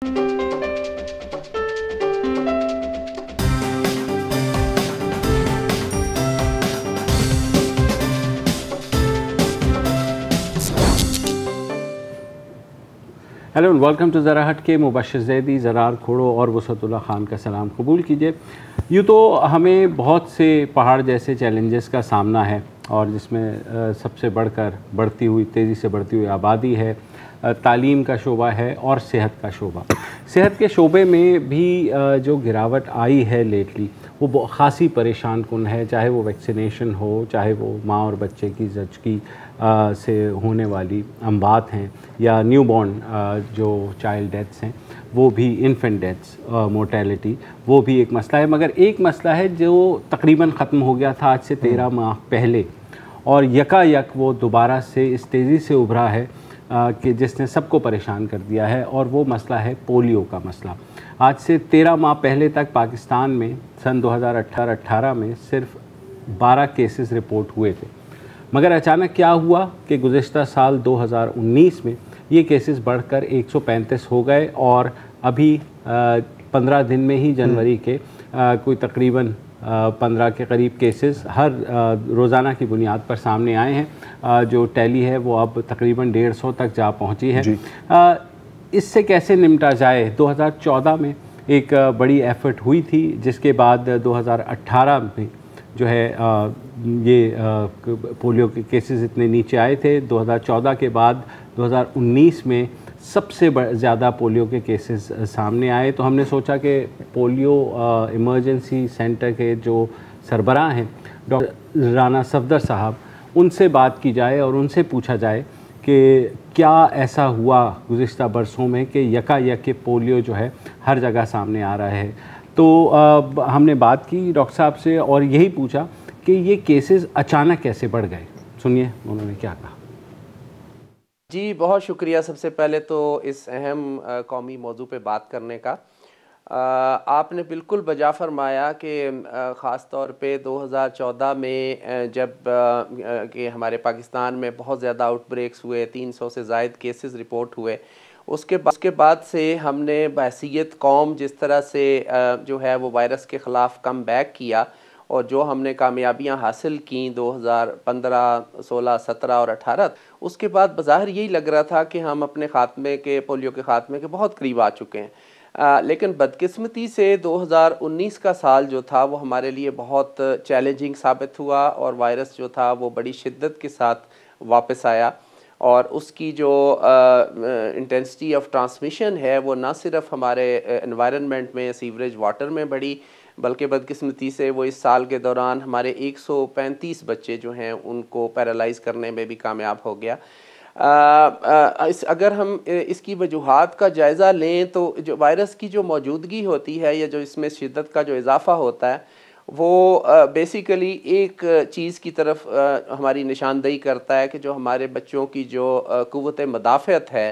Hello and welcome to ज़रा हट के। मुबशर ज़ैदी, ज़रार खोड़ो और वसअतुल्लाह ख़ान का सलाम कबूल कीजिए। यूँ तो हमें बहुत से पहाड़ जैसे चैलेंजेस का सामना है और जिसमें सबसे बढ़कर तेज़ी से बढ़ती हुई आबादी है, तालीम का शोबा है और सेहत का शोबा। सेहत के शोबे में भी जो गिरावट आई है लेटली वो ख़ासी परेशान कुन है, चाहे वो वैक्सीनेशन हो, चाहे वो माँ और बच्चे की ज़चगी से होने वाली अमवात हैं या न्यू बॉर्न जो चाइल्ड डेथ्स हैं, वो भी इन्फेंट डेथ्स मोर्टेलिटी, वो भी एक मसला है। मगर एक मसला है जो तकरीबन ख़त्म हो गया था आज से 13 माह पहले और यकायक वो दोबारा से इस तेज़ी से उभरा है कि जिसने सबको परेशान कर दिया है, और वो मसला है पोलियो का मसला। आज से 13 माह पहले तक पाकिस्तान में सन 2018 में सिर्फ 12 केसेस रिपोर्ट हुए थे, मगर अचानक क्या हुआ कि गुज़िश्ता साल 2019 में ये केसेस बढ़कर 135 हो गए और अभी 15 दिन में ही जनवरी के कोई तकरीबन 15 के करीब केसेस हर रोज़ाना की बुनियाद पर सामने आए हैं। जो टैली है वो अब तकरीबन 150 तक जा पहुंची है। इससे कैसे निपटा जाए? 2014 में एक बड़ी एफ़र्ट हुई थी, जिसके बाद 2018 में जो है ये पोलियो के केसेस इतने नीचे आए थे। 2014 के बाद 2019 में सबसे ज़्यादा पोलियो के केसेस सामने आए। तो हमने सोचा कि पोलियो इमरजेंसी सेंटर के जो सरबराह हैं डॉक्टर राना सफदर साहब, उनसे बात की जाए और उनसे पूछा जाए कि क्या ऐसा हुआ गुज़िश्ता बरसों में कि यकायक पोलियो जो है हर जगह सामने आ रहा है। तो हमने बात की डॉक्टर साहब से और यही पूछा कि ये केसेस अचानक कैसे बढ़ गए। सुनिए उन्होंने क्या कहा। जी, बहुत शुक्रिया सबसे पहले तो इस अहम कौमी मौजू पे बात करने का। आपने बिल्कुल बजा फरमाया कि ख़ास तौर पे 2014 में जब कि हमारे पाकिस्तान में बहुत ज़्यादा आउटब्रेक्स हुए, 300 से ज़ायद केसेस रिपोर्ट हुए, उसके बाद से हमने बहसीयत कौम जिस तरह से जो है वो वायरस के ख़िलाफ़ कम बैक किया और जो हमने कामयाबियां हासिल की 2015, 16, 17 और 18, उसके बाद बज़ाहिर यही लग रहा था कि हम अपने ख़ात्मे के पोलियो के ख़ात्मे के बहुत करीब आ चुके हैं। लेकिन बदकिस्मती से 2019 का साल जो था वो हमारे लिए बहुत चैलेंजिंग साबित हुआ और वायरस जो था वो बड़ी शिद्दत के साथ वापस आया और उसकी जो इंटेंसिटी ऑफ ट्रांसमिशन है वो ना सिर्फ हमारे एनवायरनमेंट में, सीवरेज वाटर में बढ़ी, बल्कि बदकिस्मती से वो इस साल के दौरान हमारे 135 बच्चे जो हैं उनको पैरालाइज़ करने में भी कामयाब हो गया। अगर हम इसकी वजूहात का जायज़ा लें तो जो वायरस की जो मौजूदगी होती है या जो इसमें शिद्दत का जो इजाफ़ा होता है वो बेसिकली एक चीज़ की तरफ हमारी निशानदेही करता है कि जो हमारे बच्चों की जो क़ुव्वत मदाफ़त है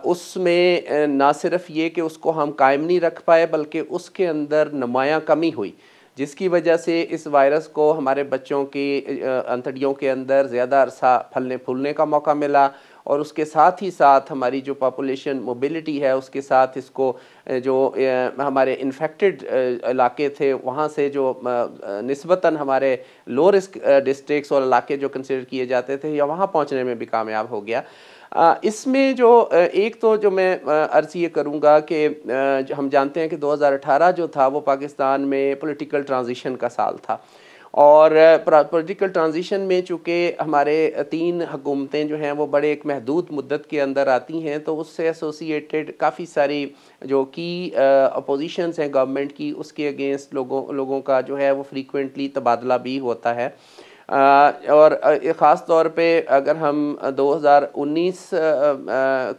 उसमें ना सिर्फ ये कि उसको हम कायम नहीं रख पाए बल्कि उसके अंदर नुमायाँ कमी हुई, जिसकी वजह से इस वायरस को हमारे बच्चों की अंतड़ियों के अंदर ज़्यादा अरसा फलने फूलने का मौका मिला और उसके साथ ही साथ हमारी जो पॉपुलेशन मोबिलिटी है उसके साथ इसको जो हमारे इन्फेक्टेड इलाके थे वहाँ से जो निस्बतन हमारे लो रिस्क डिस्ट्रिक्ट्स और इलाके जो कंसिडर किए जाते थे या वहाँ पहुँचने में भी कामयाब हो गया। इसमें जो एक तो जो मैं अर्ज़ ये करूँगा कि हम जानते हैं कि 2018 जो था वो पाकिस्तान में पॉलिटिकल ट्रांजिशन का साल था और पॉलिटिकल ट्रांजिशन में चूँकि हमारे 3 हुकूमतें जो हैं वो बड़े एक महदूद मुद्दत के अंदर आती हैं तो उससे एसोसिएटेड काफ़ी सारी जो की अपोजिशंस हैं गवर्नमेंट की उसके अगेंस्ट लोगों का जो है वो फ्रीक्वेंटली तबादला भी होता है। और ख़ास तौर पे अगर हम 2019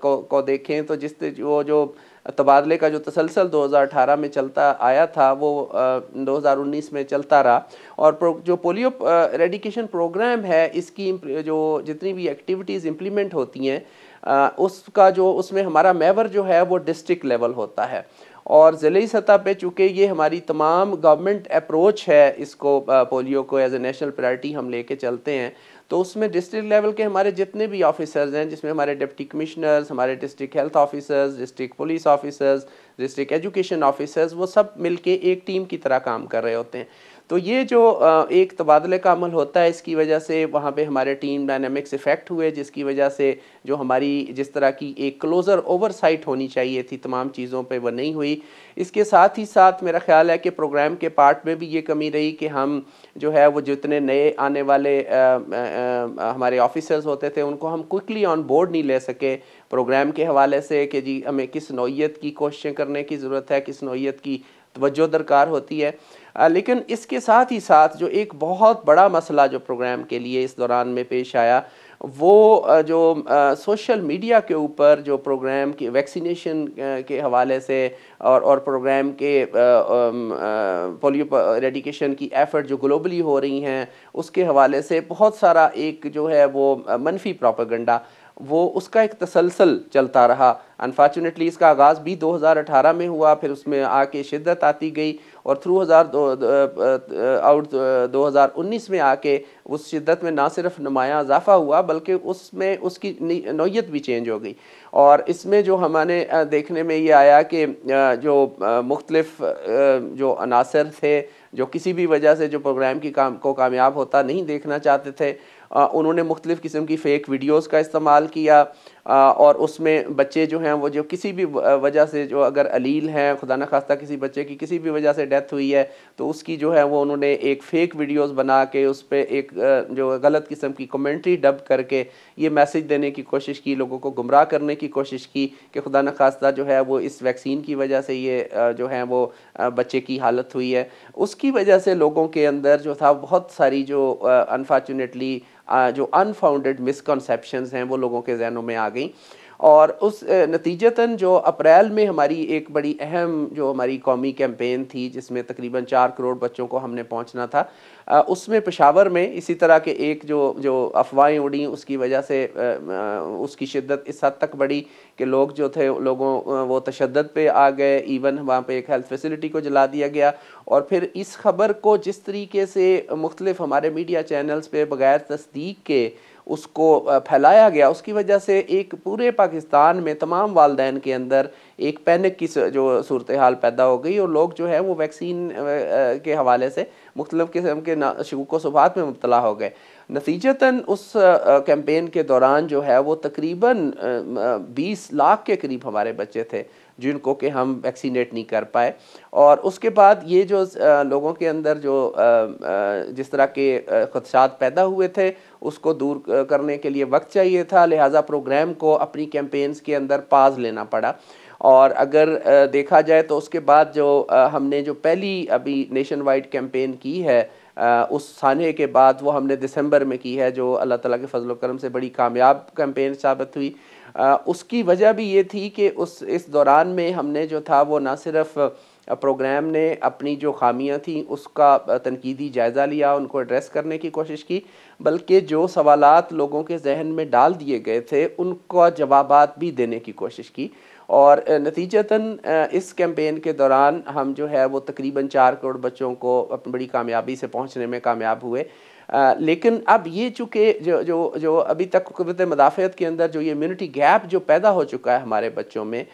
को देखें तो जो तबादले का जो तसलसल 2018 में चलता आया था वो 2019 में चलता रहा और जो पोलियो रेडिकेशन प्रोग्राम है इसकी जो जितनी भी एक्टिविटीज़ इम्प्लीमेंट होती हैं उसका जो उसमें हमारा महवर जो है वो डिस्ट्रिक्ट लेवल होता है और ज़िली सतह पे चूँकि ये हमारी तमाम गवर्नमेंट अप्रोच है इसको पोलियो को एज ए नेशनल प्रायोरिटी हम लेके चलते हैं तो उसमें डिस्ट्रिक्ट लेवल के हमारे जितने भी ऑफिसर्स हैं, जिसमें हमारे डिप्टी कमिश्नर्स, हमारे district health officers, district police officers, district education officers, वो सब मिलके एक टीम की तरह काम कर रहे होते हैं। तो ये जो एक तबादले का अमल होता है, इसकी वजह से वहाँ पे हमारे टीम डायनामिक्स इफ़ेक्ट हुए, जिसकी वजह से जो हमारी जिस तरह की एक क्लोज़र ओवरसाइट होनी चाहिए थी तमाम चीज़ों पे, वो नहीं हुई। इसके साथ ही साथ मेरा ख्याल है कि प्रोग्राम के पार्ट में भी ये कमी रही कि हम जो है वो जितने नए आने वाले हमारे ऑफिसर्स होते थे, उनको हम क्विकली ऑन बोर्ड नहीं ले सके प्रोग्राम के हवाले से कि जी हमें किस नौइयत की कोशिशें करने की ज़रूरत है, किस नौइयत की तवज्जो दरकार होती है। लेकिन इसके साथ ही साथ जो एक बहुत बड़ा मसला जो प्रोग्राम के लिए इस दौरान में पेश आया, वो जो सोशल मीडिया के ऊपर जो प्रोग्राम की वैक्सीनेशन के हवाले से और प्रोग्राम के पोलियो एरेडिकेशन की एफर्ट जो ग्लोबली हो रही हैं, उसके हवाले से बहुत सारा एक जो है वो मनफी प्रोपेगेंडा, वो उसका एक तसलसल चलता रहा। अनफॉर्चुनेटली इसका आगाज़ भी 2018 में हुआ, फिर उसमें आके शिद्दत आती गई और थ्रू 2019 में आके उस शिद्दत में ना सिर्फ नुमाया इजाफा हुआ, बल्कि उसमें उसकी नौयत भी चेंज हो गई। और इसमें जो हमारे देखने में ये आया कि जो मुख्तलिफ जो अनासर थे, जो किसी भी वजह से जो प्रोग्राम की काम को कामयाब होता नहीं देखना चाहते थे, उन्होंने मुख्तलिफ़ किस्म की फ़ेक वीडियोज़ का इस्तेमाल किया और उसमें बच्चे जो हैं वो जो किसी भी वजह से जो अगर अलील हैं, खुदा न खास्ता किसी बच्चे की किसी भी वजह से डेथ हुई है, तो उसकी जो है वो उन्होंने एक फ़ेक वीडियोज़ बना के उस पर एक जो गलत किस्म की कमेंट्री डब करके ये मैसेज देने की कोशिश की, लोगों को गुमराह करने की कोशिश की कि खुदा न खास्ता जो है वो इस वैक्सीन की वजह से ये जो है वो बच्चे की हालत हुई है। उसकी वजह से लोगों के अंदर जो था बहुत सारी जो अनफॉर्चुनेटली जो अनफाउंडेड मिसकॉन्सेप्शंस हैं वो लोगों के जहनों में आ गई। और उस नतीजतन जो अप्रैल में हमारी एक बड़ी अहम जो हमारी कौमी कैंपेन थी, जिसमें तकरीबन 4 करोड़ बच्चों को हमने पहुंचना था, उसमें पेशावर में इसी तरह के एक जो अफवाहें उड़ी, उसकी वजह से उसकी शिद्दत इस हद तक बढ़ी कि लोग जो थे वो तशद्दुद पे आ गए। इवन वहाँ पे एक हेल्थ फैसिलिटी को जला दिया गया। और फिर इस खबर को जिस तरीके से मुख्तलिफ हमारे मीडिया चैनल्स पे बग़ैर तस्दीक के उसको फैलाया गया, उसकी वजह से एक पूरे पाकिस्तान में तमाम वालिदैन के अंदर एक पैनिक की जो सूरत हाल पैदा हो गई और लोग जो है वो वैक्सीन के हवाले से मुख्तलिफ़ किस्म के शूक व शुबहात में मुब्तला हो गए। नतीजतन उस कैंपेन के दौरान जो है वो तकरीबन 20 लाख के करीब हमारे बच्चे थे जिनको कि हम वैक्सीनेट नहीं कर पाए। और उसके बाद ये जो लोगों के अंदर जो जिस तरह के खदशात पैदा हुए थे, उसको दूर करने के लिए वक्त चाहिए था, लिहाजा प्रोग्राम को अपनी कैंपेन्स के अंदर पाज लेना पड़ा। और अगर देखा जाए तो उसके बाद जो हमने जो पहली अभी नेशन वाइड कैंपेन की है उस साने के बाद, वो हमने दिसंबर में की है, जो अल्लाह ताला के फजल करम से बड़ी कामयाब कैंपेन साबित हुई। उसकी वजह भी ये थी कि इस दौरान में हमने जो था वो ना सिर्फ प्रोग्राम ने अपनी जो खामियां थी उसका तनकीदी जायज़ा लिया, उनको एड्रेस करने की कोशिश की, बल्कि जो सवालात लोगों के जहन में डाल दिए गए थे उनका जवाबात भी देने की कोशिश की। और नतीजतन इस कैंपेन के दौरान हम जो है वो तकरीबन 4 करोड़ बच्चों को अपनी बड़ी कामयाबी से पहुंचने में कामयाब हुए। लेकिन अब ये चूँकि जो अभी तक क़ुव्वत मुदाफ़अत के अंदर जो ये इम्यूनिटी गैप जो पैदा हो चुका है हमारे बच्चों में,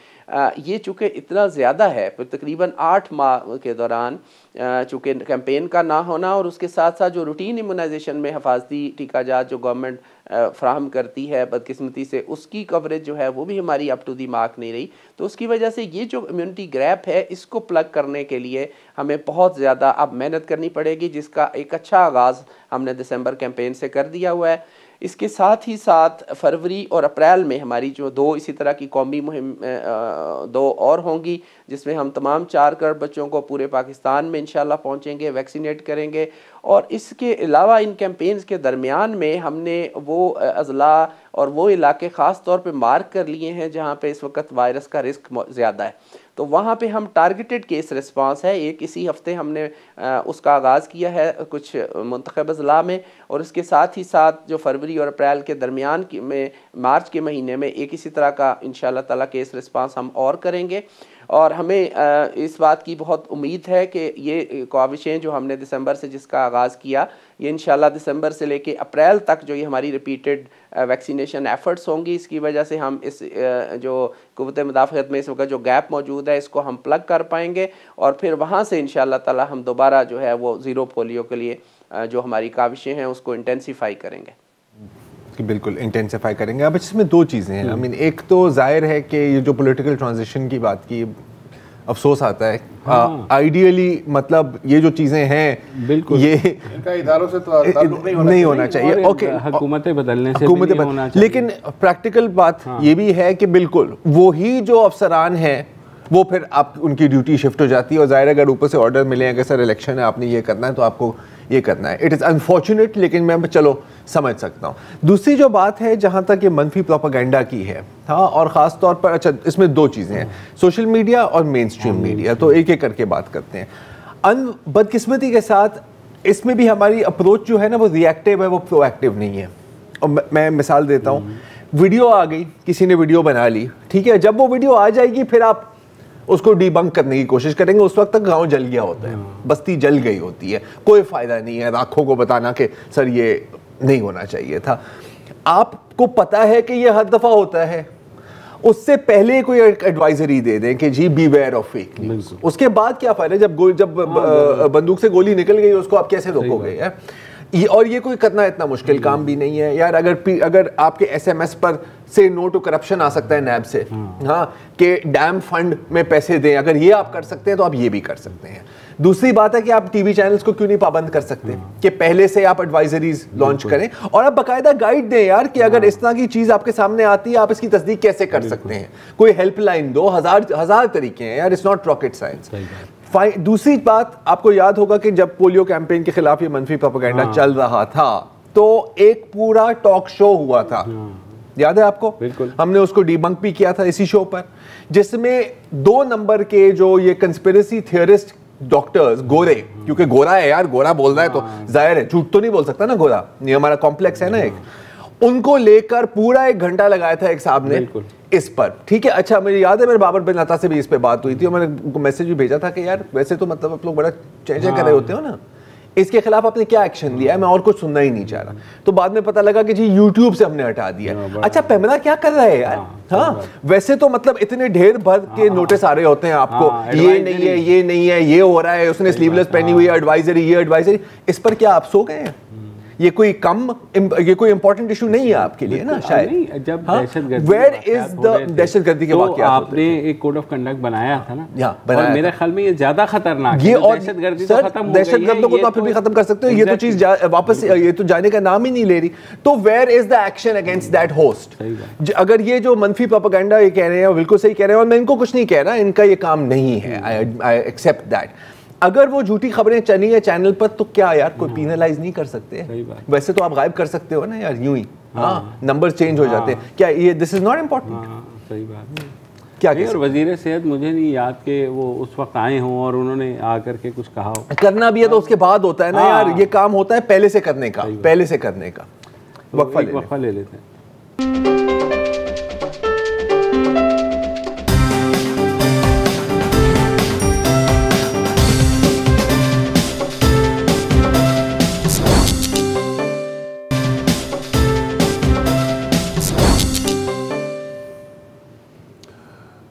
ये चूँकि इतना ज़्यादा है, फिर तकरीबन 8 माह के दौरान चूँकि कैंपेन का ना होना और उसके साथ साथ जो रूटीन इम्यूनाइजेशन में हिफाजती टीका जात जो गवर्नमेंट फ्राहम करती है, बदकिस्मती से उसकी कवरेज जो है वो भी हमारी अप टू दी मार्क नहीं रही। तो उसकी वजह से ये जो इम्यूनिटी गैप है, इसको प्लग करने के लिए हमें बहुत ज़्यादा अब मेहनत करनी पड़ेगी, जिसका एक अच्छा आगाज़ हमने दिसंबर कैंपेन से कर दिया हुआ है। इसके साथ ही साथ फरवरी और अप्रैल में हमारी जो 2 इसी तरह की कौमी मुहिम 2 और होंगी, जिसमें हम तमाम 4 करोड़ बच्चों को पूरे पाकिस्तान में इंशाल्लाह पहुंचेंगे, वैक्सीनेट करेंगे। और इसके अलावा इन कैंपेन्स के दरमियान में हमने वो अज़ला और वो इलाके ख़ास तौर पे मार्क कर लिए हैं जहाँ पे इस वक्त वायरस का रिस्क ज़्यादा है। तो वहाँ पे हम टारगेटेड केस रिस्पांस है, एक इसी हफ्ते हमने उसका आगाज़ किया है कुछ मुंतखब अज़ला में, और इसके साथ ही साथ जो फरवरी और अप्रैल के दरमियान में मार्च के महीने में एक इसी तरह का इंशाअल्लाह ताला केस रिस्पांस हम और करेंगे। और हमें इस बात की बहुत उम्मीद है कि ये काविशें जो हमने दिसंबर से जिसका आगाज़ किया, ये इंशाल्लाह दिसंबर से लेके अप्रैल तक जो ये हमारी रिपीटेड वैक्सीनेशन एफ़र्ट्स होंगी, इसकी वजह से हम इस जो क़ुव्वत मुदाफ़अत में इस वक्त जो गैप मौजूद है इसको हम प्लग कर पाएंगे और फिर वहाँ से इंशाल्लाह ताला हम दोबारा जो है वो ज़ीरो पोलियो के लिए जो हमारी काविशें हैं उसको इंटेंसिफाई करेंगे। बिल्कुल इंटेंसिफाई करेंगे। अब इसमें दो चीज़ें हैं। आई मीन एक तो जाहिर है कि ये जो पॉलिटिकल ट्रांजिशन की बात की, अफसोस आता है। आइडियली मतलब ये जो चीज़ें हैं बिल्कुल ये इनका इदारों से तो नहीं होना चाहिए। ओके, हुकूमतें बदलने से भी नहीं होना चाहिए। लेकिन प्रैक्टिकल बात ये भी है कि बिल्कुल वही जो अफसरान हैं वो फिर आप उनकी ड्यूटी शिफ्ट हो जाती है और ज़ाहिर अगर ऊपर से ऑर्डर मिले कि सर इलेक्शन है आपने ये करना है तो आपको ये करना है। इट इज़ अनफॉर्चुनेट, लेकिन मैं चलो समझ सकता हूँ। दूसरी जो बात है जहाँ तक ये मनफी प्रोपेगेंडा की है, हाँ, और ख़ास तौर पर अच्छा इसमें दो चीज़ें हैं, सोशल मीडिया और मेन स्ट्रीम मीडिया, तो एक एक करके बात करते हैं। बदकिस्मती के साथ इसमें भी हमारी अप्रोच जो है ना वो रिएक्टिव है, वो प्रोएक्टिव नहीं है। और मैं मिसाल देता हूँ, वीडियो आ गई, किसी ने वीडियो बना ली, ठीक है, जब वो वीडियो आ जाएगी फिर आप उसको डीबंक करने की कोशिश करेंगे। उस वक्त तक गांव जल गया होता है, बस्ती जल गई होती है, कोई फ़ायदा नहीं है राखों को बताना कि सर ये नहीं होना चाहिए था। आपको पता है कि ये हर दफ़ा होता है, उससे पहले कोई एडवाइजरी दे दें कि जी बीवेयर ऑफ फेक न्यूज़। उसके बाद क्या फ़ायदा जब बंदूक से गोली निकल गई उसको आप कैसे रोकोगे? और ये कोई करना इतना मुश्किल काम भी नहीं है यार। अगर आपके एसएमएस पर से नो टू करप्शन आ सकता है नैब से, हाँ, कि डैम फंड में पैसे दें, अगर ये आप कर सकते हैं तो आप ये भी कर सकते हैं। दूसरी बात है कि आप टीवी चैनल्स को क्यों नहीं पाबंद कर सकते कि पहले से आप एडवाइजरीज लॉन्च करें और आप बाकायदा गाइड दें यार कि अगर इस तरह की चीज आपके सामने आती है आप इसकी तस्दीक कैसे कर सकते हैं। कोई हेल्पलाइन दो, हजार तरीके हैं यार, इट्स नॉट रॉकेट साइंस। दूसरी बात, आपको याद होगा कि जब पोलियो कैंपेन के खिलाफ ये मनफी प्रोपेगेंडा चल रहा था तो एक पूरा टॉक शो हुआ था, याद है आपको? बिल्कुल। हमने उसको डीबंक भी किया था इसी शो पर, जिसमें 2 नंबर के जो ये कंस्पिरेसी थियरिस्ट डॉक्टर्स, गोरे, क्योंकि गोरा है यार, गोरा बोल रहा है तो जाहिर है झूठ तो नहीं बोल सकता ना गोरा, ये हमारा कॉम्प्लेक्स है ना एक, उनको लेकर पूरा 1 घंटा लगाया था एक साहब ने इस पर, ठीक है। अच्छा, मुझे याद है मेरे बाबर बिन अता से भी इस पे बात हुई थी और मैंने उनको मैसेज भी भेजा था कि यार वैसे तो मतलब आप लोग बड़ा चेंजे कर रहे होते हो ना, इसके खिलाफ आपने क्या एक्शन लिया है? मैं और कुछ सुनना ही नहीं चाह रहा। तो बाद में पता लगा कि जी यूट्यूब से हमने हटा दिया। अच्छा, पैमरा क्या कर रहा है यार? हाँ, वैसे तो मतलब इतने ढेर भर के नोटिस आ रहे होते हैं आपको, ये नहीं है, ये नहीं है, ये हो रहा है, उसने स्लीवलेस पहनी हुई है, एडवाइजरी, ये एडवाइजरी, इस पर क्या आप सो गए हैं? ये कोई इंपॉर्टेंट इशू नहीं है आपके लिए ना शायद। जब दहशतगर्दी, वेयर इज द दहशतगर्दी के वाकया, आपने एक कोड ऑफ कंडक्ट बनाया था ना, और मेरे ख्याल में ये ज्यादा खतरनाक है। और दहशतगर्दी तो खत्म हो गई है, दहशतगर्दों को तो आप फिर भी खत्म कर सकते हो, ये तो चीज वापस ये तो जाने का नाम ही नहीं ले रही। तो where is the action against that host? अगर ये जो मनफी प्रोपेगेंडा ये कह रहे हैं बिल्कुल सही कह रहे हैं और मैं इनको कुछ नहीं कह रहा, इनका ये काम नहीं है, आई एक्सेप्ट दैट। अगर वो झूठी खबरें चली है चैनल पर तो क्या यार कोई पीनलाइज नहीं कर सकते? वैसे तो आप गायब कर सकते हो ना यार, यूं ही, हाँ, नंबर चेंज हो जाते हैं। क्या ये दिस इज नॉट इम्पोर्टेंट? सही बात है। क्या और वजीर सेहत मुझे नहीं याद कि वो उस वक्त आए हों और उन्होंने आकर के कुछ कहा हो। करना भी है तो उसके बाद होता है ना यार, ये काम होता है पहले से करने का, पहले से करने का। वक्फा ले लेते हैं।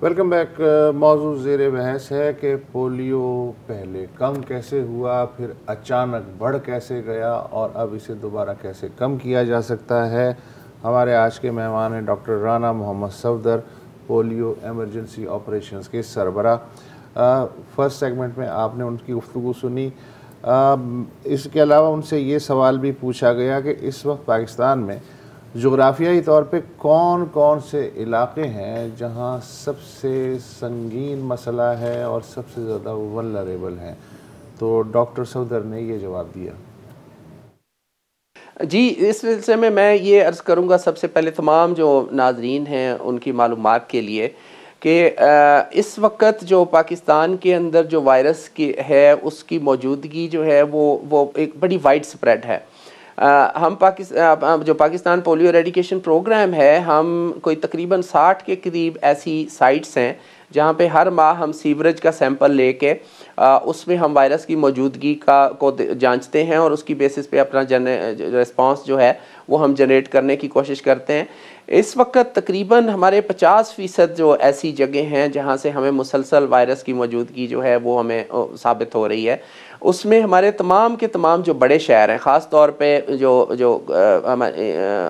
Welcome back. मौजू ज़ेर बहस है कि पोलियो पहले कम कैसे हुआ, फिर अचानक बढ़ कैसे गया और अब इसे दोबारा कैसे कम किया जा सकता है। हमारे आज के मेहमान हैं doctor Rana Mohammad Safdar, polio emergency operations के सरबराह। फर्स्ट सेगमेंट में आपने उनकी गुफ्तगू सुनी। इसके अलावा उनसे ये सवाल भी पूछा गया कि इस वक्त पाकिस्तान में जोग्राफियाई तौर पे कौन कौन से इलाके हैं जहां सबसे संगीन मसला है और सबसे ज़्यादा वल्नरेबल हैं। तो डॉक्टर सफदर ने ये जवाब दिया। जी, इस सिलसिले में मैं ये अर्ज़ करूँगा सबसे पहले तमाम जो नाज़रीन हैं उनकी मालूमात के लिए कि इस वक्त जो पाकिस्तान के अंदर जो वायरस की है उसकी मौजूदगी जो है वो एक बड़ी वाइड स्प्रेड है। हम जो पाकिस्तान पोलियो एरेडिकेशन प्रोग्राम है, हम कोई तकरीबन 60 के करीब ऐसी साइट्स हैं जहाँ पे हर माह हम सीवरेज का सैंपल लेके उसमें हम वायरस की मौजूदगी को जांचते हैं और उसकी बेसिस पे अपना रिस्पांस जो है वो हम जनरेट करने की कोशिश करते हैं। इस वक्त तकरीबन हमारे 50% जो ऐसी जगह हैं जहाँ से हमें मुसलसल वायरस की मौजूदगी जो है वो हमें साबित हो रही है। उसमें हमारे तमाम के तमाम जो बड़े शहर हैं, ख़ास तौर पे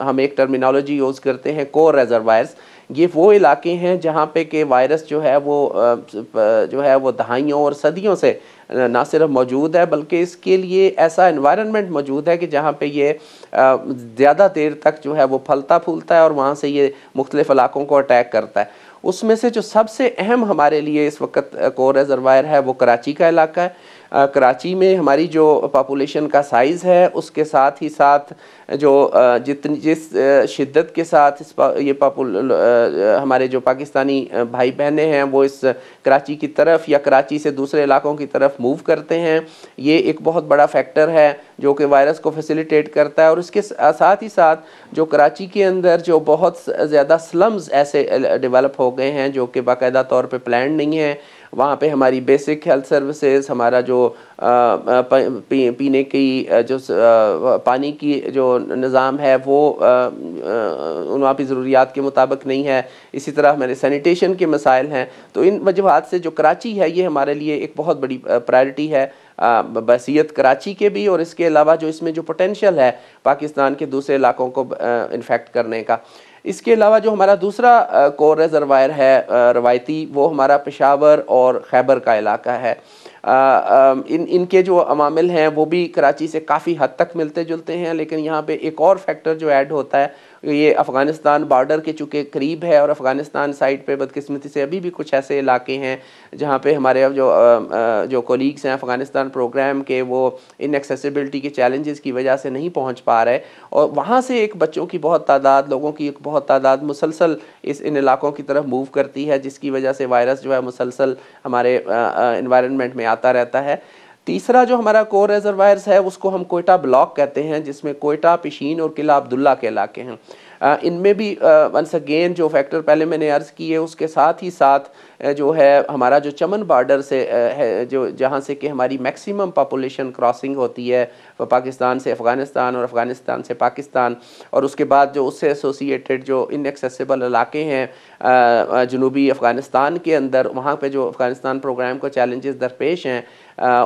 हम एक टर्मिनोलॉजी यूज़ करते हैं कोर रिजर्वायर्स, ये वो इलाके हैं जहाँ पे के वायरस जो है वो दहाइयों और सदियों से ना सिर्फ मौजूद है बल्कि इसके लिए ऐसा एनवायरनमेंट मौजूद है कि जहाँ पे ये ज़्यादा देर तक जो है वो फलता फूलता है और वहाँ से ये मुख्तलिफ इलाकों को अटैक करता है। उसमें से जो सबसे अहम हमारे लिए इस वक्त कोर रिजर्वायर है वो कराची का इलाका है। कराची में हमारी जो पॉपुलेशन का साइज़ है उसके साथ ही साथ जो जिस शिद्दत के साथ हमारे जो पाकिस्तानी भाई बहनें हैं वो इस कराची की तरफ या कराची से दूसरे इलाकों की तरफ मूव करते हैं, ये एक बहुत बड़ा फैक्टर है जो कि वायरस को फैसिलिटेट करता है। और उसके साथ ही साथ जो कराची के अंदर जो बहुत ज़्यादा स्लम्स ऐसे डेवलप हो गए हैं जो कि बाकायदा तौर पे प्लान नहीं है, वहाँ पे हमारी बेसिक हेल्थ सर्विसेज, हमारा जो पीने की जो पानी की जो निज़ाम है वो वहाँ की ज़रूरियात के मुताबिक नहीं है। इसी तरह हमारे सैनिटेशन के मसाइल हैं। तो इन वजूहात से जो कराची है ये हमारे लिए एक बहुत बड़ी प्रायोरिटी है बसीयत कराची के भी, और इसके अलावा जो इसमें जो पोटेंशियल है पाकिस्तान के दूसरे इलाकों को इन्फेक्ट करने का। इसके अलावा जो हमारा दूसरा कोर रिजर्वायर है रवायती, वो हमारा पेशावर और खैबर का इलाका है। इनके जो अवामिल हैं वो भी कराची से काफ़ी हद तक मिलते जुलते हैं, लेकिन यहाँ पे एक और फैक्टर जो ऐड होता है, ये अफ़गानिस्तान बॉर्डर के चूँकि करीब है और अफ़गानिस्तान साइड पे बदकिस्मती से अभी भी कुछ ऐसे इलाके हैं जहाँ पे हमारे अब जो कोलीग्स हैं अफ़गानिस्तान प्रोग्राम के वो इनएक्सेसिबिलिटी के चैलेंजेस की वजह से नहीं पहुँच पा रहे, और वहाँ से एक बच्चों की बहुत तादाद, लोगों की एक बहुत तादाद मुसलसल इन इलाकों की तरफ मूव करती है, जिसकी वजह से वायरस जो है मुसलसल हमारे इन्वायरमेंट में आता रहता है। तीसरा जो हमारा कोर रिजर्वायर्स है उसको हम कोयटा ब्लॉक कहते हैं, जिसमें कोयटा, पिशीन और किला अब्दुल्ला के इलाके हैं। इनमें भी वंस अगेन जो फैक्टर पहले मैंने अर्ज़ किए उसके साथ ही साथ जो है हमारा जो चमन बॉर्डर से है, जो जहाँ से कि हमारी मैक्सिमम पॉपुलेशन क्रॉसिंग होती है पाकिस्तान से अफ़गानिस्तान और अफ़गानिस्तान से पाकिस्तान, और उसके बाद जो उससे एसोसिएटेड जो इनएक्सेसिबल इलाके हैं जनूबी अफ़गानिस्तान के अंदर, वहाँ पे जो अफ़गानिस्तान प्रोग्राम को चैलेंजेस दरपेश हैं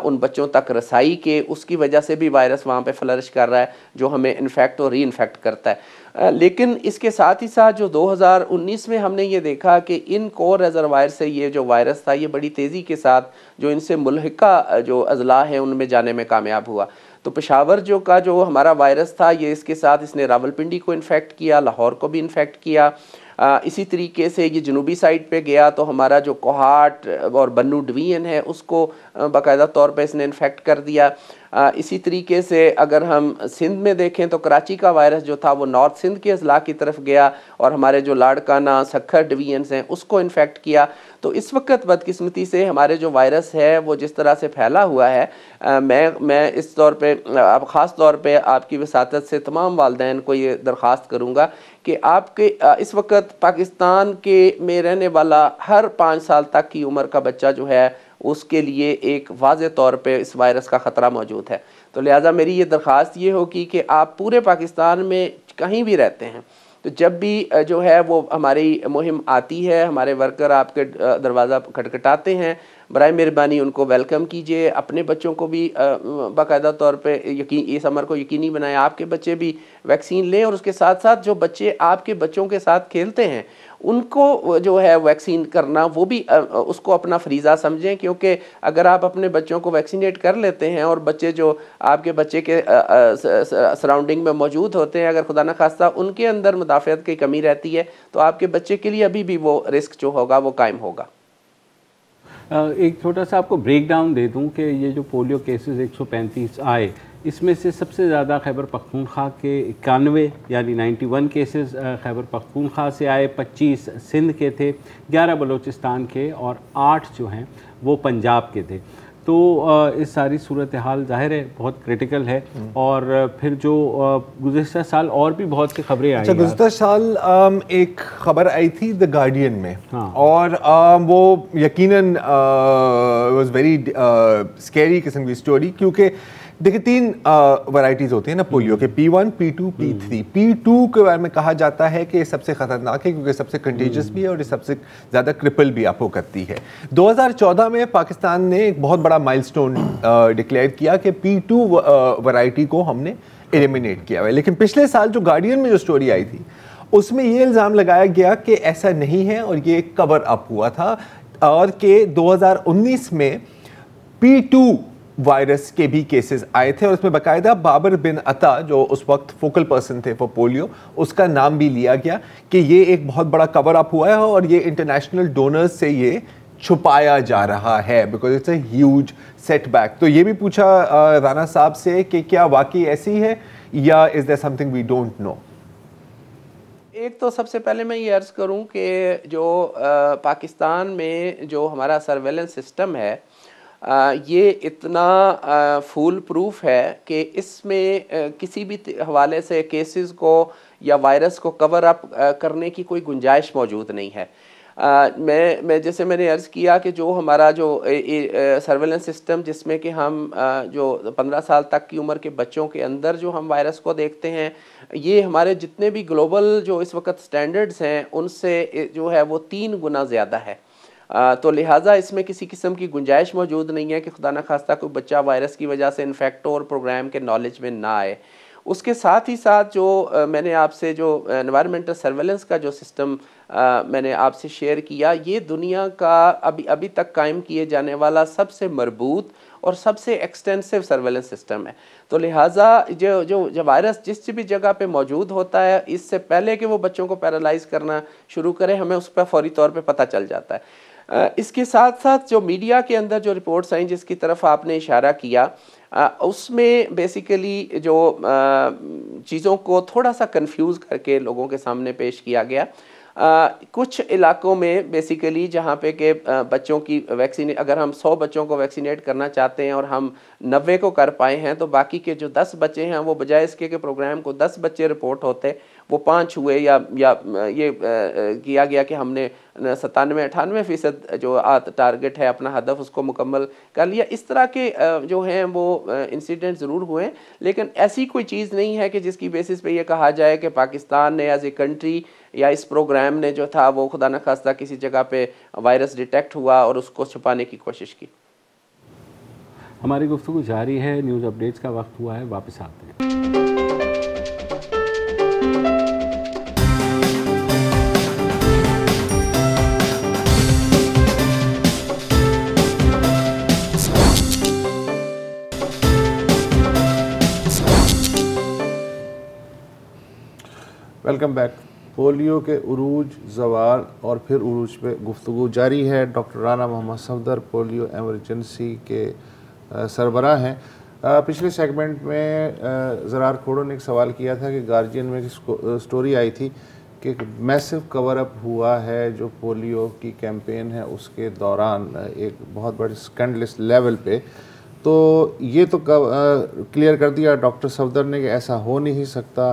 उन बच्चों तक रसाई के, उसकी वजह से भी वायरस वहाँ पे फ्लरिश कर रहा है जो हमें इन्फेक्ट और री इन्फेक्ट करता है। लेकिन इसके साथ ही साथ जो 2019 में हमने ये देखा कि इन कोर रिजर्वायर से ये जो वायरस था ये बड़ी तेज़ी के साथ जो इनसे मुल्हिका जो अजला हैं उनमें जाने में कामयाब हुआ। तो पेशावर जो हमारा वायरस था ये इसके साथ इसने रावलपिंडी को इन्फेक्ट किया, लाहौर को भी इन्फेक्ट किया। इसी तरीके से ये जनूबी साइड पे गया तो हमारा जो कोहाट और बन्नू डिवीजन है उसको बाकायदा तौर पे इसने इन्फेक्ट कर दिया। इसी तरीके से अगर हम सिंध में देखें तो कराची का वायरस जो था वो नॉर्थ सिंध के अजला की तरफ गया और हमारे जो लाड़काना सखर डिवीजन्स हैं उसको इन्फेक्ट किया। तो इस वक्त बदकिस्मती से हमारे जो वायरस है वो जिस तरह से फैला हुआ है, मैं इस तौर पे अब ख़ास तौर पे आपकी वसातत से तमाम वालिदैन को ये दरख्वास्त करूँगा कि आपके इस वक्त पाकिस्तान के में रहने वाला हर 5 साल तक की उम्र का बच्चा जो है उसके लिए एक वाज़े तौर पे इस वायरस का ख़तरा मौजूद है। तो लिहाजा मेरी ये दरख्वास्त ये होगी कि आप पूरे पाकिस्तान में कहीं भी रहते हैं तो जब भी जो है वो हमारी मुहिम आती है, हमारे वर्कर आपके दरवाज़ा खटखटाते हैं, बराए मेहरबानी उनको वेलकम कीजिए। अपने बच्चों को भी बाकायदा तौर पे इस अमर को यकीनी बनाएं आपके बच्चे भी वैक्सीन लें, और उसके साथ साथ जो बच्चे आपके बच्चों के साथ खेलते हैं उनको जो है वैक्सीन करना वो भी उसको अपना फरीज़ा समझें, क्योंकि अगर आप अपने बच्चों को वैक्सीनेट कर लेते हैं और बच्चे जो आपके बच्चे के सराउंडिंग में मौजूद होते हैं अगर खुदा न खास्ता उनके अंदर मुदाफ़ियत की कमी रहती है तो आपके बच्चे के लिए अभी भी वो रिस्क जो होगा वो कायम होगा। एक छोटा सा आपको ब्रेक डाउन दे दूं कि ये जो पोलियो केसेस 135 आए इसमें से सबसे ज़्यादा खैबर पख्तूनख्वा के 91 यानी 91 केसेस खैबर पख्तूनख्वा से आए, 25 सिंध के थे, 11 बलूचिस्तान के और 8 जो हैं वो पंजाब के थे। तो तो इस सारी सूरत हाल ज़ाहिर है बहुत क्रिटिकल है। और फिर जो गुज़िश्ता साल और भी बहुत सी खबरें आई। अच्छा, गुज़िश्ता साल एक खबर आई थी द गार्डियन में। हाँ। और वो यकीनन वाज वेरी स्कैरी किस्म की स्टोरी, क्योंकि देखिए 3 वैरायटीज़ होती हैं ना पोलियो के, P1, P2, P3। P2 के बारे में कहा जाता है कि ये सबसे ख़तरनाक है क्योंकि सबसे कंटेजियस भी है और ये सबसे ज़्यादा क्रिपल भी आपको करती है। 2014 में पाकिस्तान ने एक बहुत बड़ा माइलस्टोन डिक्लेयर किया कि P2 वैरायटी को हमने एलिमिनेट किया है। लेकिन पिछले साल जो गार्डियन में जो स्टोरी आई थी उसमें ये इल्ज़ाम लगाया गया कि ऐसा नहीं है और ये कवर अप हुआ था, और कि 2019 में P2 वायरस के भी केसेस आए थे और उसमें बाकायदा बाबर बिन अता जो उस वक्त फोकल पर्सन थे फॉर पोलियो, उसका नाम भी लिया गया कि ये एक बहुत बड़ा कवर अप हुआ है और ये इंटरनेशनल डोनर्स से ये छुपाया जा रहा है because it's a huge setback. तो ये भी पूछा राना साहब से कि क्या वाकई ऐसी है या is there something we don't know. एक तो सबसे पहले मैं ये अर्ज़ करूं कि जो पाकिस्तान में जो हमारा सर्वेलेंस सिस्टम है ये इतना फुल प्रूफ है कि इसमें किसी भी हवाले से केसेस को या वायरस को कवर अप करने की कोई गुंजाइश मौजूद नहीं है। मैं जैसे मैंने अर्ज़ किया कि जो हमारा जो सर्वेलेंस सिस्टम जिसमें कि हम जो 15 साल तक की उम्र के बच्चों के अंदर जो हम वायरस को देखते हैं, ये हमारे जितने भी ग्लोबल जो इस वक्त स्टैंडर्ड्स हैं उनसे जो है वो 3 गुना ज़्यादा है। तो लिहाजा इसमें किसी किस्म की गुंजाइश मौजूद नहीं है कि खुदा न खास्ता कोई बच्चा वायरस की वजह से इन्फेक्ट हो और प्रोग्राम के नॉलेज में ना आए। उसके साथ ही साथ जो मैंने आपसे जो एनवायरमेंटल सर्वेलेंस का जो सिस्टम मैंने आपसे शेयर किया, ये दुनिया का अभी तक कायम किए जाने वाला सबसे मरबूत और सबसे एक्सटेंसिव सर्वेलेंस सिस्टम है। तो लिहाजा जो वायरस जिस भी जगह पे मौजूद होता है, इससे पहले कि वो बच्चों को पैरालाइज करना शुरू करे, हमें उस पर फौरी तौर पे पता चल जाता है। इसके साथ साथ जो मीडिया के अंदर जो रिपोर्ट्स आई जिसकी तरफ आपने इशारा किया, उसमें बेसिकली जो चीज़ों को थोड़ा सा कंफ्यूज करके लोगों के सामने पेश किया गया। कुछ इलाकों में बेसिकली जहाँ पे के बच्चों की वैक्सीन, अगर हम 100 बच्चों को वैक्सीनेट करना चाहते हैं और हम 90 को कर पाए हैं, तो बाकी के जो 10 बच्चे हैं वो बजाय इसके कि प्रोग्राम को 10 बच्चे रिपोर्ट होते वो 5 हुए, या ये किया गया कि हमने 97-98% जो टारगेट है अपना हदफ उसको मुकम्मल कर लिया। इस तरह के जो हैं वो इंसिडेंट ज़रूर हुए, लेकिन ऐसी कोई चीज़ नहीं है कि जिसकी बेसिस पे ये कहा जाए कि पाकिस्तान ने एज ए कंट्री या इस प्रोग्राम ने जो था वो खुदा न खास्ता किसी जगह पे वायरस डिटेक्ट हुआ और उसको छुपाने की कोशिश की। हमारी गुफ्तगू जारी है, न्यूज़ अपडेट्स का वक्त हुआ है, वापस आते हैं। Welcome back. पोलियो के उरूज, ज़वाल और फिर उरूज पे गुफ्तगू जारी है। Doctor Rana Mohammad Safdar polio emergency के सरबराह हैं। पिछले सेगमेंट में ज़रार खोड़ो ने एक सवाल किया था कि गार्जियन में स्टोरी आई थी कि मैसिव कवर अप हुआ है जो पोलियो की कैंपेन है उसके दौरान एक बहुत बड़े स्कैंडलस लेवल पे। तो ये तो क्लियर कर दिया डॉक्टर सफदर ने कि ऐसा हो नहीं सकता।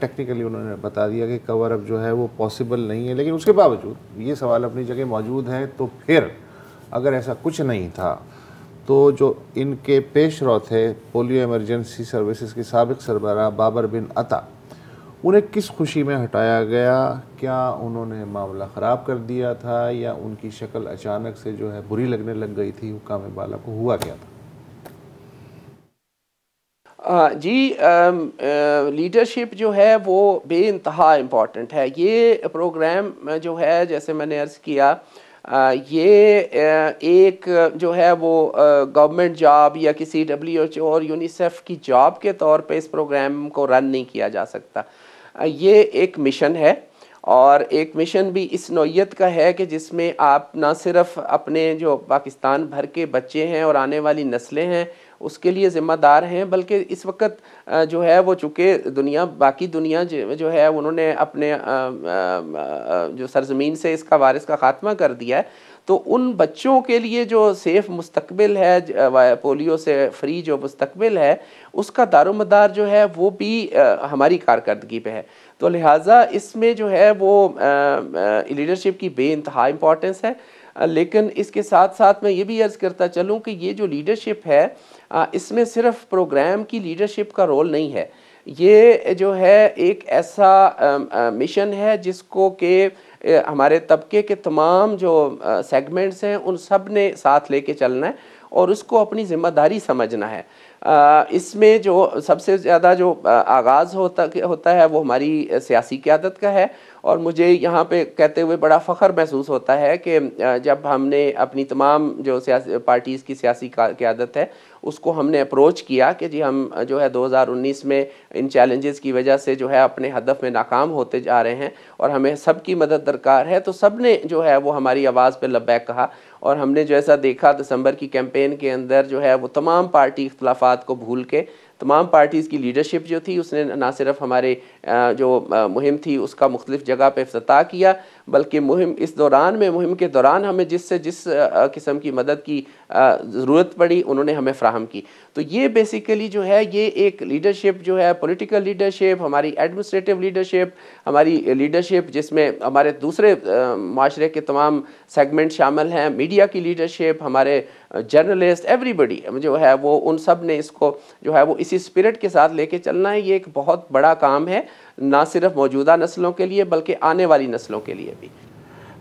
टेक्निकली उन्होंने बता दिया कि कवर अप जो है वो पॉसिबल नहीं है, लेकिन उसके बावजूद ये सवाल अपनी जगह मौजूद है। तो फिर अगर ऐसा कुछ नहीं था तो जो इनके पेश रो थे पोलियो इमरजेंसी सर्विसेज के साबिक सरबराह बाबर बिन अता, उन्हें किस खुशी में हटाया गया? क्या उन्होंने मामला ख़राब कर दिया था या उनकी शक्ल अचानक से जो है बुरी लगने लग गई थी हुक्काम बाला को? हुआ क्या था? जी, लीडरशिप जो है वो बेइंतहा इम्पॉर्टेंट है। ये प्रोग्राम जो है जैसे मैंने अर्ज़ किया, ये एक जो है वो गवर्नमेंट जॉब या किसी WHO और यूनिसेफ की जॉब के तौर पे इस प्रोग्राम को रन नहीं किया जा सकता। ये एक मिशन है और एक मिशन भी इस नौइयत का है कि जिसमें आप ना सिर्फ अपने जो पाकिस्तान भर के बच्चे हैं और आने वाली नस्लें हैं उसके लिए ज़िम्मेदार हैं, बल्कि इस वक्त जो है वो चूँकि बाकी दुनिया जो है उन्होंने अपने जो सरज़मीन से इसका वारिस का ख़ात्मा कर दिया है, तो उन बच्चों के लिए जो सेफ़ मुस्तकबिल है, पोलियो से फ्री जो मुस्तकबिल है, उसका दारोमदार जो है वो भी हमारी कारकर्दगी पे है। तो लिहाजा इसमें जो है वो लीडरशिप की बेइंतहा इम्पॉर्टेंस है। लेकिन इसके साथ साथ मैं ये भी अर्ज़ करता चलूँ कि ये जो लीडरशिप है इसमें सिर्फ प्रोग्राम की लीडरशिप का रोल नहीं है, ये जो है एक ऐसा मिशन है जिसको कि हमारे तबके के तमाम जो सेगमेंट्स हैं उन सब ने साथ लेके चलना है और उसको अपनी ज़िम्मेदारी समझना है। इसमें जो सबसे ज़्यादा जो आगाज़ होता है वो हमारी सियासी क़यादत का है। और मुझे यहाँ पे कहते हुए बड़ा फ़ख्र महसूस होता है कि जब हमने अपनी तमाम जो सियासी पार्टीज़ की सियासी क़यादत है उसको हमने अप्रोच किया कि जी हम जो है 2019 में इन चैलेंजेस की वजह से जो है अपने हदफ में नाकाम होते जा रहे हैं और हमें सब की मदद दरकार है, तो सब ने जो है वो हमारी आवाज़ पे लब्बैक कहा। और हमने जैसा देखा दिसंबर की कैंपेन के अंदर जो है वो तमाम पार्टी इख्तलाफात को भूल के तमाम पार्टीज़ की लीडरशिप जो थी उसने ना सिर्फ हमारे जो मुहिम थी उसका मुख्तलिफ़ जगह पे इफ्तिताह किया, बल्कि मुहिम के दौरान हमें जिस किस्म की मदद की ज़रूरत पड़ी उन्होंने हमें फ़राहम की। तो ये बेसिकली जो है ये एक लीडरशिप जो है, पॉलिटिकल लीडरशिप, हमारी एडमिनिस्ट्रेटिव लीडरशिप, हमारी लीडरशिप जिसमें हमारे दूसरे माशरे के तमाम सेगमेंट शामिल हैं, मीडिया की लीडरशिप, हमारे जर्नलिस्ट, एवरीबडी जो है वो उन सब ने इसको जो है वो इसी स्पिरिट के साथ लेके चलना है। ये एक बहुत बड़ा काम है, ना सिर्फ मौजूदा नस्लों के लिए बल्कि आने वाली नस्लों के लिए भी।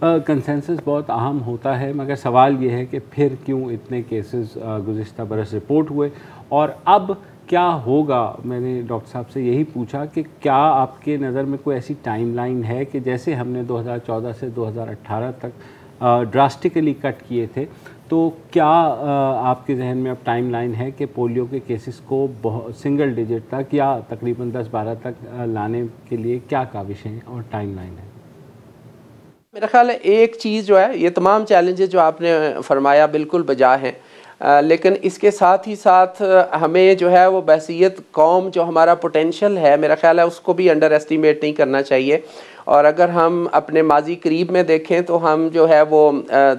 कंसेंसस बहुत अहम होता है, मगर सवाल ये है कि फिर क्यों इतने केसेस गुज़िश्ता बरस रिपोर्ट हुए और अब क्या होगा। मैंने डॉक्टर साहब से यही पूछा कि क्या आपके नज़र में कोई ऐसी टाइमलाइन है कि जैसे हमने 2014 से 2018 तक ड्रास्टिकली कट किए थे, तो क्या आपके जहन में अब टाइमलाइन है कि पोलियो के केसेस को बहुत सिंगल डिजिट तक या तकरीबन 10-12 तक लाने के लिए क्या काविशें और टाइमलाइन है? मेरा ख्याल है एक चीज़ जो है, ये तमाम चैलेंजेस जो आपने फरमाया बिल्कुल बजा हैं, लेकिन इसके साथ ही साथ हमें जो है वो बहसीयत कौम जो हमारा पोटेंशल है, मेरा ख्याल है उसको भी अंडर एस्टिमेट नहीं करना चाहिए। और अगर हम अपने माजी करीब में देखें तो हम जो है वो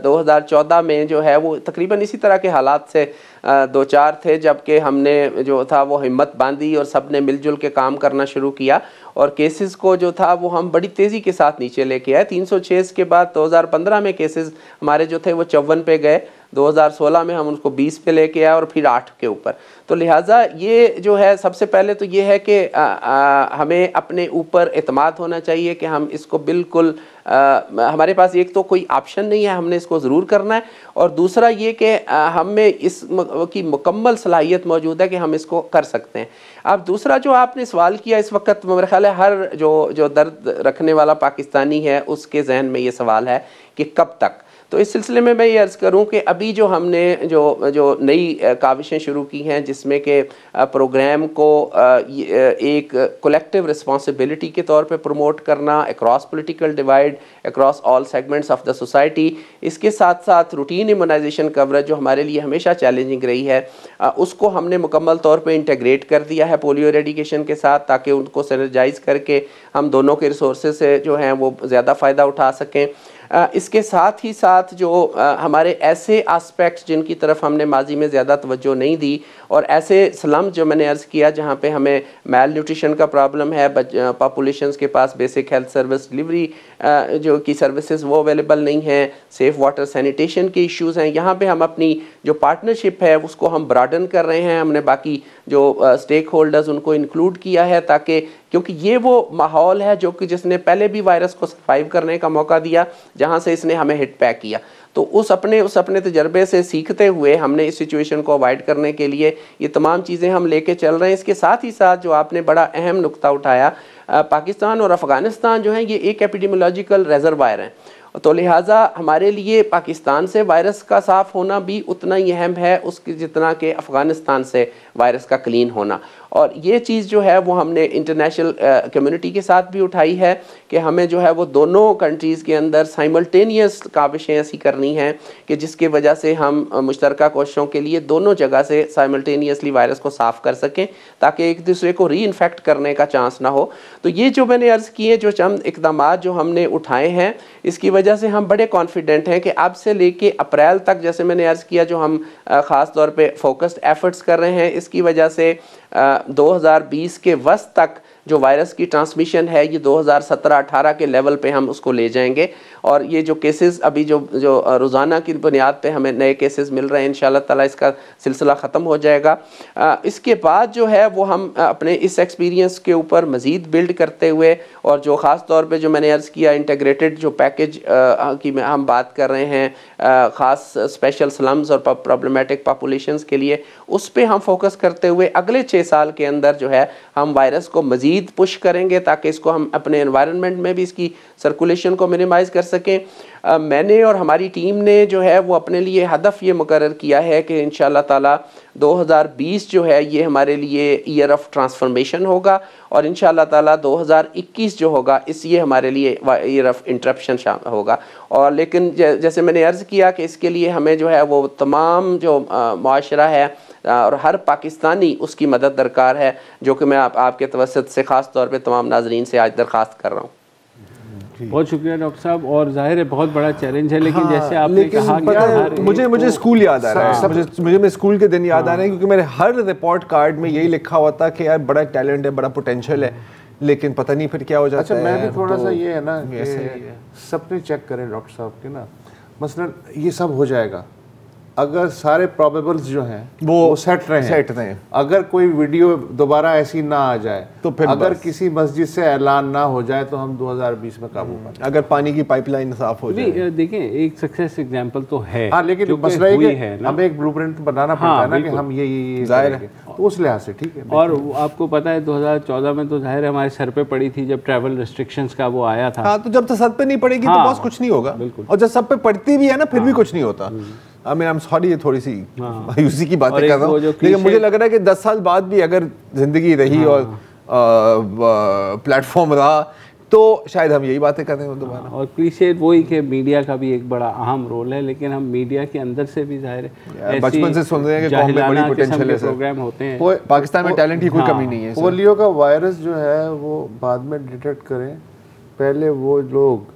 2014 में जो है वो तकरीबन इसी तरह के हालात से दो चार थे, जबकि हमने जो था वो हिम्मत बांधी और सब ने मिलजुल के काम करना शुरू किया और केसेस को जो था वो हम बड़ी तेज़ी के साथ नीचे लेके आए। 306 के बाद 2015 में केसेस हमारे जो थे वो 54 पे गए, 2016 में हम उसको 20 पे लेके आए और फिर 8 के ऊपर। तो लिहाजा ये जो है सबसे पहले तो ये है कि हमें अपने ऊपर एतमाद होना चाहिए कि हम इसको बिल्कुल हमारे पास एक तो कोई ऑप्शन नहीं है, हमने इसको ज़रूर करना है, और दूसरा ये कि हमें इस की मुकम्मल सलाहियत मौजूद है कि हम इसको कर सकते हैं। अब दूसरा जो आपने सवाल किया, इस वक्त मेरे ख्याल है हर जो दर्द रखने वाला पाकिस्तानी है उसके जहन में ये सवाल है कि कब तक। तो इस सिलसिले में मैं ये अर्ज़ करूं कि अभी जो हमने जो नई काविशें शुरू की हैं जिसमें कि प्रोग्राम को एक कलेक्टिव रिस्पॉन्सिबिलिटी के तौर पे प्रमोट करना across political divide, across all segments of the society, इसके साथ साथ रूटीन इम्यूनाइजेशन कवरेज जो हमारे लिए हमेशा चैलेंजिंग रही है, उसको हमने मुकम्मल तौर पे इंटीग्रेट कर दिया है पोलियो एरेडिकेशन के साथ, ताकि उनको सिनर्जाइज करके हम दोनों के रिसोर्सेज से जो हैं वो ज़्यादा फ़ायदा उठा सकें। इसके साथ ही साथ जो हमारे ऐसे एस्पेक्ट्स जिनकी तरफ हमने माजी में ज़्यादा तवज्जो नहीं दी और ऐसे स्लम जो मैंने अर्ज़ किया जहाँ पे हमें मेल न्यूट्रिशन का प्रॉब्लम है, पॉपुलेशंस के पास बेसिक हेल्थ सर्विस डिलीवरी जो की सर्विसेज वो अवेलेबल नहीं हैं, सेफ़ वाटर सैनिटेशन के इश्यूज़ हैं, यहाँ पे हम अपनी जो पार्टनरशिप है उसको हम ब्रॉडन कर रहे हैं। हमने बाकी जो स्टेक होल्डर्स उनको इंक्लूड किया है, ताकि क्योंकि ये वो माहौल है जो कि जिसने पहले भी वायरस को सर्वाइव करने का मौका दिया जहाँ से इसने हमें हिट बैक किया। तो उस अपने तजर्बे से सीखते हुए हमने इस सिचुएशन को अवॉइड करने के लिए ये तमाम चीज़ें हम लेके चल रहे हैं। इसके साथ ही साथ जो आपने बड़ा अहम नुक्ता उठाया, पाकिस्तान और अफ़गानिस्तान जो है ये एक एपिडेमियोलॉजिकल रिजर्वायर हैं, तो लिहाजा हमारे लिए पाकिस्तान से वायरस का साफ़ होना भी उतना ही अहम है उसकी जितना कि अफ़गानिस्तान से वायरस का क्लीन होना। और ये चीज़ जो है वो हमने इंटरनेशनल कम्युनिटी के साथ भी उठाई है कि हमें जो है वो दोनों कंट्रीज़ के अंदर साइमल्टेनियस काविशें ऐसी करनी हैं कि जिसकी वजह से हम मुश्तरका कोशिशों के लिए दोनों जगह से साइमल्टेनियसली वायरस को साफ़ कर सकें ताकि एक दूसरे को री इन्फेक्ट करने का चांस ना हो। तो ये जो मैंने अर्ज़ किए जो चंद इक़दामात जो हमने उठाए हैं, इसकी वजह से हम बड़े कॉन्फिडेंट हैं कि अब से लेके अप्रैल तक, जैसे मैंने अर्ज़ किया, जो हम ख़ास तौर पे फोकस्ड एफर्ट्स कर रहे हैं, इसकी वजह से 2020 के वस्त तक जो वायरस की ट्रांसमिशन है ये 2017-18 के लेवल पे हम उसको ले जाएंगे। और ये जो केसेस अभी जो रोज़ाना की बुनियाद पे हमें नए केसेस मिल रहे हैं, इंशाल्लाह ताला इसका सिलसिला ख़त्म हो जाएगा। इसके बाद जो है वो हम अपने इस एक्सपीरियंस के ऊपर मज़ीद बिल्ड करते हुए, और जो ख़ास तौर पे जो मैंने अर्ज़ किया इंटीग्रेटेड जो पैकेज की हम बात कर रहे हैं, ख़ास स्पेशल स्लम्स और प्रॉब्लमेटिक पॉपुलेशंस के लिए, उस पर हम फोकस करते हुए अगले 6 साल के अंदर जो है हम वायरस को मज़ीद पुश करेंगे ताकि इसको हम अपने एनवायरनमेंट में भी इसकी सर्कुलेशन को मिनिमाइज़ कर सकें। मैंने और हमारी टीम ने जो है वो अपने लिए हदफ ये मुकर्रर किया है कि इंशाअल्लाह ताला 2020 जो है ये हमारे लिए ईयर ऑफ ट्रांसफॉर्मेशन होगा, और इंशाअल्लाह ताला 2021 जो होगा इस ये हमारे लिए ईयर ऑफ इंटरप्शन होगा। और लेकिन जैसे मैंने अर्ज़ किया कि इसके लिए हमें जो है वो तमाम जो मुआशरा है और हर पाकिस्तानी उसकी मदद दरकार है, जो कि मैं आपके तवस्सुत से ख़ास तौर पे तमाम नाज़रीन से आज दरख्वास्त कर रहा हूँ। बहुत शुक्रिया डॉक्टर साहब। और जाहिर है बहुत बड़ा चैलेंज है, लेकिन जैसे आपने कहा कि मुझे स्कूल याद आ रहा है, मुझे स्कूल के दिन याद आ रहे हैं, क्योंकि मेरे हर रिपोर्ट कार्ड में यही लिखा हुआ था कि यार बड़ा टैलेंट है, बड़ा पोटेंशियल है, लेकिन पता नहीं फिर क्या हो जाता है। अच्छा, मैं भी थोड़ा सा ये है ना कि सबने चेक करें डॉक्टर साहब के ना, मसलन ये सब हो जाएगा अगर सारे प्रोबेबल्स जो हैं वो सेट रहे, अगर कोई वीडियो दोबारा ऐसी ना आ जाए, तो फिर अगर किसी मस्जिद से ऐलान ना हो जाए तो हम 2020 में काबू पाएं, अगर पानी की पाइपलाइन साफ हो जाए। देखें एक सक्सेस एग्जांपल तो है, हाँ, लेकिन मसला ये है हमें एक ब्लूप्रिंट बनाना पड़ता है ना कि हम ये जाहिर है, तो उस लिहाज से ठीक है। और आपको पता है 2014 में तो जाहिर है हमारे सर पे पड़ी थी जब ट्रैवल रिस्ट्रिक्शंस का वो आया था। हाँ, तो जब सर पे नहीं पड़ेगी तो बस कुछ नहीं होगा, और जब सब पे पड़ती भी है ना फिर भी कुछ नहीं होता। आई एम सॉरी, ये थोड़ी सी मायूसी की बातें कर रहा हूँ, लेकिन मुझे लग रहा है कि 10 साल बाद भी अगर जिंदगी रही और प्लेटफॉर्म रहा तो शायद हम यही बातें कर रहे हो दोबारा। और क्लीशे वही कि मीडिया का भी एक बड़ा अहम रोल है, लेकिन हम मीडिया के अंदर से भी जाहिर है बचपन से सुन रहे हैं कि कौम में बड़ी पोटेंशियल है, प्रोग्राम होते हैं। पाकिस्तान में टैलेंट की कोई कमी नहीं है। पोलियो का वायरस जो है वो बाद में डिटेक्ट करें, पहले वो लोग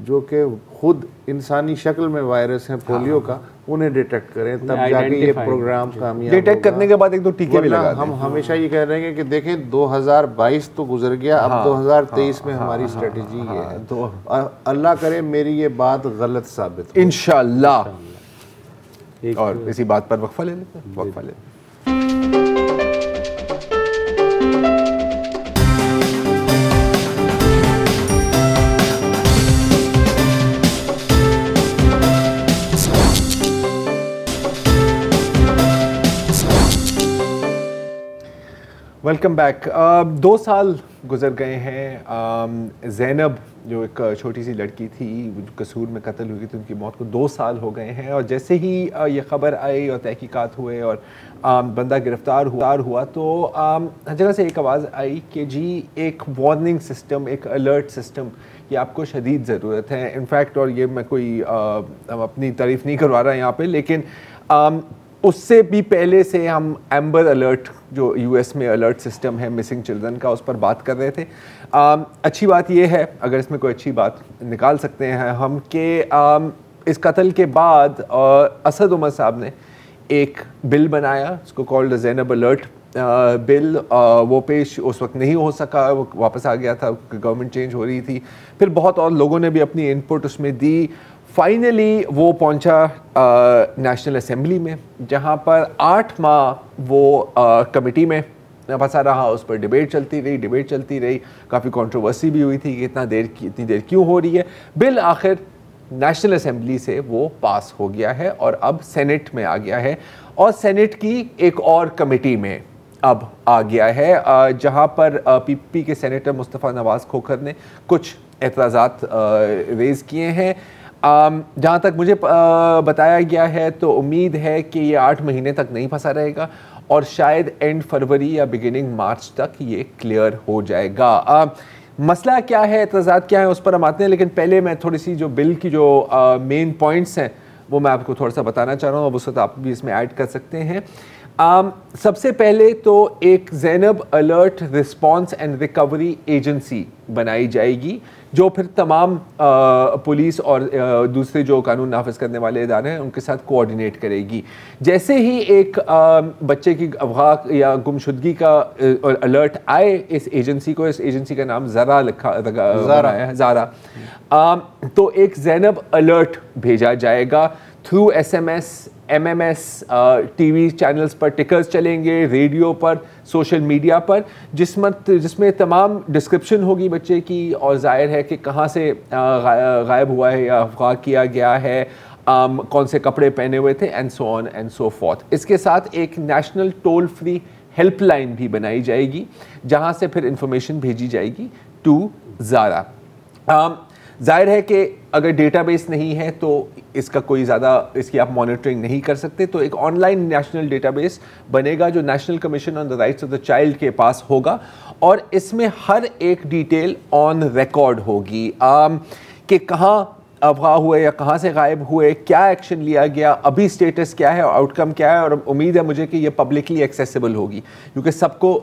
जो कि खुद इंसानी शक्ल में वायरस हैं पोलियो का, उन्हें डिटेक्ट करें, तब जाके ये प्रोग्राम कामयाब डिटेक्ट करने के बाद एक दो टीके भी लगा दें। हम हमेशा ये कह रहे हैं कि देखें 2022 तो गुजर गया, अब 2023 में हमारी स्ट्रेटेजी ये है, तो अल्लाह करे मेरी ये बात गलत साबित हो इंशाअल्लाह। और इसी बात पर वक्फा ले लेते हैं, वक्फा ले। Welcome back. 2 साल गुजर गए हैं। ज़ैनब जो एक छोटी सी लड़की थी जो कसूर में कत्ल हुई थी, उनकी मौत को 2 साल हो गए हैं। और जैसे ही ये ख़बर आई और तहकीकात हुए और बंदा गिरफ़्तार हुआ तो हर जगह से एक आवाज़ आई कि जी एक वार्निंग सिस्टम, एक अलर्ट सिस्टम की आपको शदीद ज़रूरत है। इनफैक्ट, और ये मैं कोई अपनी तारीफ़ नहीं करवा रहा यहाँ पे, लेकिन उससे भी पहले से हम एम्बर अलर्ट जो यूएस में अलर्ट सिस्टम है मिसिंग चिल्ड्रन का, उस पर बात कर रहे थे। अच्छी बात यह है, अगर इसमें कोई अच्छी बात निकाल सकते हैं हम, कि इस कत्ल के बाद असद उमर साहब ने एक बिल बनाया, उसको कॉल्ड ज़ैनब अलर्ट बिल। वो पेश उस वक्त नहीं हो सका, वो वापस आ गया था, गवर्नमेंट चेंज हो रही थी। फिर बहुत और लोगों ने भी अपनी इनपुट उसमें दी। फाइनली वो पहुंचा नेशनल असेंबली में, जहां पर 8 माह वो कमेटी में फंसा रहा, उस पर डिबेट चलती रही, काफ़ी कंट्रोवर्सी भी हुई थी कि इतनी देर क्यों हो रही है। बिल आखिर नेशनल असेंबली से वो पास हो गया है और अब सेनेट में आ गया है, और सेनेट की एक और कमेटी में अब आ गया है, जहां पर पीपी के सेनेटर मुस्तफ़ा नवाज़ खोखर ने कुछ एतराज़ात रेज़ किए हैं। जहाँ तक मुझे बताया गया है तो उम्मीद है कि ये 8 महीने तक नहीं फंसा रहेगा और शायद एंड फरवरी या बिगिनिंग मार्च तक ये क्लियर हो जाएगा। मसला क्या है, एतराज़ात क्या है, उस पर हम आते हैं, लेकिन पहले मैं थोड़ी सी जो बिल की जो मेन पॉइंट्स हैं वो मैं आपको थोड़ा सा बताना चाह रहा हूँ, अब उस वक्त आप भी इसमें ऐड कर सकते हैं। सबसे पहले तो एक Zainab alert response and recovery agency बनाई जाएगी, जो फिर तमाम पुलिस और दूसरे जो कानून नाफिज करने वाले इदारे हैं उनके साथ कोऑर्डिनेट करेगी। जैसे ही एक बच्चे की अगवा या गुमशुदगी का अलर्ट आए इस एजेंसी को, इस एजेंसी का नाम ज़ारा है, ज़ारा, तो एक ज़ैनब अलर्ट भेजा जाएगा through SMS, MMS, TV channels पर टिकर्स चलेंगे, रेडियो पर, सोशल मीडिया पर, जिसमें तमाम डिस्क्रिप्शन होगी बच्चे की और जाहिर है कि कहाँ से गायब हुआ है या अगवा किया गया है, कौन से कपड़े पहने हुए थे, and so on and so forth. इसके साथ एक नेशनल टोल फ्री हेल्पलाइन भी बनाई जाएगी जहाँ से फिर इंफॉर्मेशन भेजी जाएगी टू ज़ारा। जाहिर है कि अगर डेटाबेस नहीं है तो इसका कोई ज़्यादा इसकी आप मॉनिटरिंग नहीं कर सकते, तो एक ऑनलाइन नेशनल डेटाबेस बनेगा जो national commission on the rights of the child के पास होगा और इसमें हर एक डिटेल ऑन रिकॉर्ड होगी कि कहाँ अगवा हुए या कहाँ से गायब हुए, क्या एक्शन लिया गया, अभी स्टेटस क्या है और आउटकम क्या है। और उम्मीद है मुझे कि ये पब्लिकली एक्सेसिबल होगी क्योंकि सबको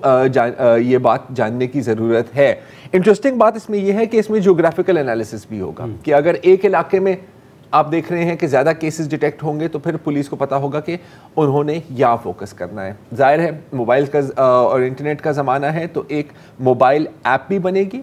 ये बात जानने की ज़रूरत है। इंटरेस्टिंग बात इसमें यह है कि इसमें ज्योग्राफिकल एनालिसिस भी होगा कि अगर एक इलाके में आप देख रहे हैं कि ज़्यादा केसेस डिटेक्ट होंगे तो फिर पुलिस को पता होगा कि उन्होंने यहाँ फोकस करना है। जाहिर है मोबाइल का और इंटरनेट का ज़माना है तो एक मोबाइल ऐप भी बनेगी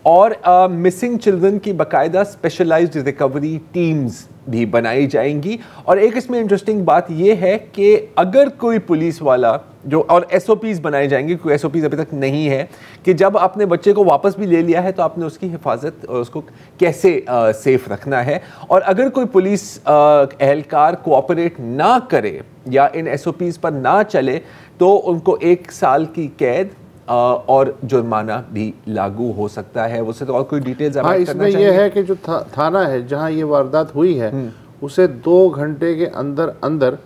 और मिसिंग चिल्ड्रन की बाकायदा स्पेशलाइज्ड रिकवरी टीम्स भी बनाई जाएंगी। और एक इसमें इंटरेस्टिंग बात यह है कि अगर कोई पुलिस वाला जो और SOPs बनाए जाएंगे, कोई SOPs अभी तक नहीं है कि जब आपने बच्चे को वापस भी ले लिया है तो आपने उसकी हिफाजत और उसको कैसे सेफ रखना है। और अगर कोई पुलिस एहलकार कोऑपरेट ना करे या इन SOPs पर ना चले तो उनको 1 साल की कैद और जुर्माना भी लागू हो सकता है। उससे तो और कोई डिटेल्स आप इसमें यह है कि जो थाना है जहां ये वारदात हुई है उसे 2 घंटे के अंदर अंदर